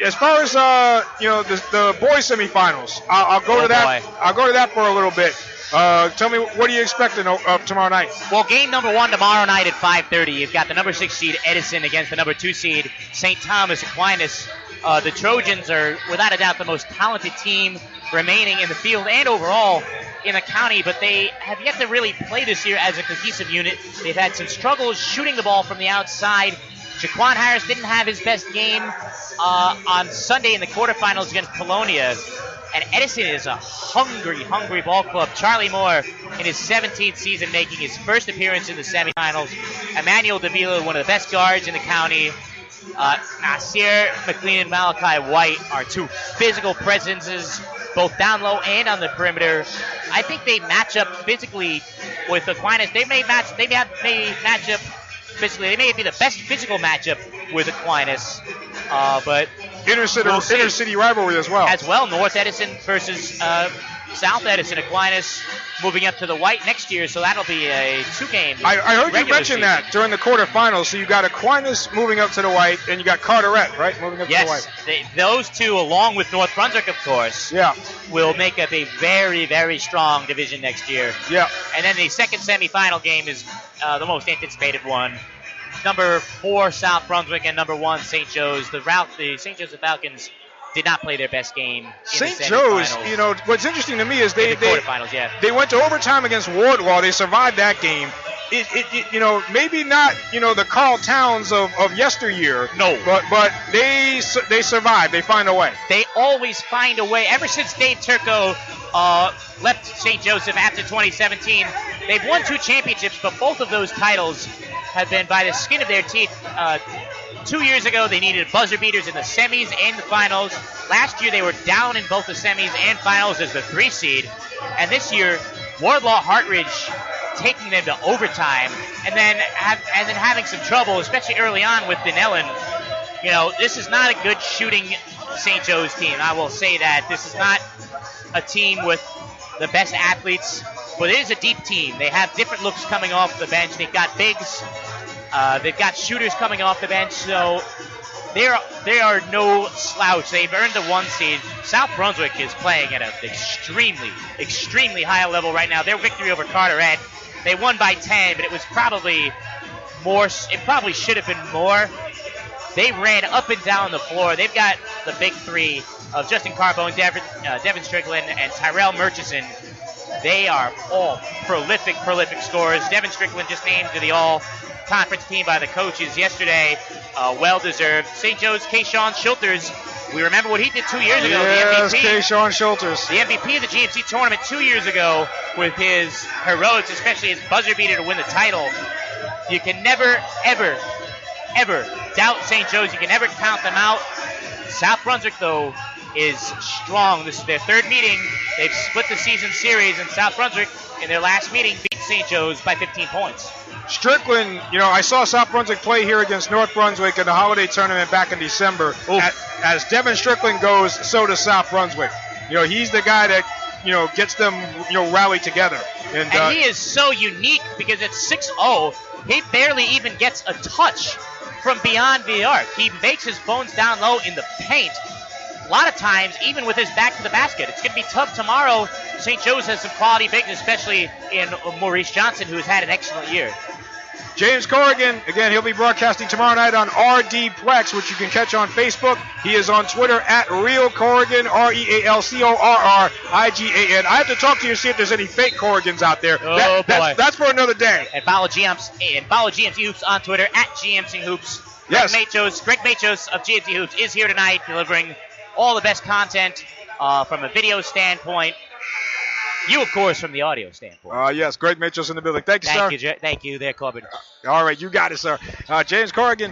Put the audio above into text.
As far as the boys semifinals, I'll go to that. Boy. I'll go to that for a little bit. Tell me, what are you expecting tomorrow night? Well, game number 1 tomorrow night at 5:30. You've got the number 6 seed Edison against the number 2 seed St. Thomas Aquinas. The Trojans are without a doubt the most talented team remaining in the field and overall in the county, but they have yet to really play this year as a cohesive unit. They've had some struggles shooting the ball from the outside. Jaquan Harris didn't have his best game on Sunday in the quarterfinals against Polonia. And Edison is a hungry ball club. Charlie Moore in his 17th season making his first appearance in the semifinals. Emmanuel Davila, one of the best guards in the county. Nasir McLean and Malachi White are two physical presences, both down low and on the perimeter. I think they match up physically with Aquinas. They may match up physically. They may be the best physical matchup with Aquinas, but intercity rivalry as well. North Edison versus South Edison. Aquinas moving up to the white next year, so that'll be a 2-game. I heard you mention season. that during the quarterfinals. So you got Aquinas moving up to the white, and you got Carteret, right, moving up to the white. Yes, those two, along with North Brunswick, of course, will make up a very, very strong division next year. Yeah. And then the second semifinal game is the most anticipated one. Number 4 South Brunswick and number 1 St. Joe's. The St. Joseph Falcons did not play their best game in St. the Joe's, semifinals. what's interesting to me is they quarterfinals, they went to overtime against Wardlaw. They survived that game. Maybe not, the Carl Towns of yesteryear. No. But they survive. They find a way. They always find a way. Ever since Dave Turco left St. Joseph after 2017, they've won 2 championships, but both of those titles have been by the skin of their teeth. 2 years ago, they needed buzzer beaters in the semis and the finals. Last year, they were down in both the semis and finals as the 3 seed. And this year, Wardlaw Hartridge taking them to overtime, and then having some trouble, especially early on with Dinellen. This is not a good shooting St. Joe's team. I will say that. This is not a team with the best athletes, but it is a deep team. They have different looks coming off the bench. They've got bigs. They've got shooters coming off the bench, so they are no slouch. They've earned the 1 seed. South Brunswick is playing at an extremely high level right now. Their victory over Carteret, they won by 10, but it was probably more. It probably should have been more. They ran up and down the floor. They've got the big 3 of Justin Carbone, Devin Strickland, and Tyrell Murchison. They are all prolific scorers. Devin Strickland just named to the all-conference team by the coaches yesterday. Well-deserved. St. Joe's Kayshawn Schulters. We remember what he did 2 years ago. Yes, the MVP. Kayshawn Schulters. The MVP of the GMC tournament 2 years ago with his heroics, especially his buzzer beater to win the title. You can never, ever doubt St. Joe's. You can never count them out. South Brunswick, though, is strong. This is their 3rd meeting. They've split the season series, and South Brunswick, in their last meeting, beat St. Joe's by 15 points. Strickland, I saw South Brunswick play here against North Brunswick in the holiday tournament back in December. As Devin Strickland goes, so does South Brunswick. He's the guy that, gets them, rallied together. And he is so unique because at 6'0", he barely even gets a touch from beyond the arc. He makes his bones down low in the paint. A lot of times, even with his back to the basket, it's going to be tough tomorrow. St. Joe's has some quality bigs, especially in Maurice Johnson, who has had an excellent year. James Corrigan, again, he'll be broadcasting tomorrow night on RD Plex, which you can catch on Facebook. He is on Twitter at Real Corrigan, RealCorrigan. I have to talk to you to see if there's any fake Corrigans out there. Boy. That's for another day. And follow GMC Hoops on Twitter at GMC Hoops. Yes. Greg Machos of GMC Hoops is here tonight delivering all the best content from a video standpoint. You, of course, from the audio standpoint. Yes, Greg Mitchell's in the building. Thank you, sir. Thank you there, Corbin. All right, you got it, sir. James Corrigan.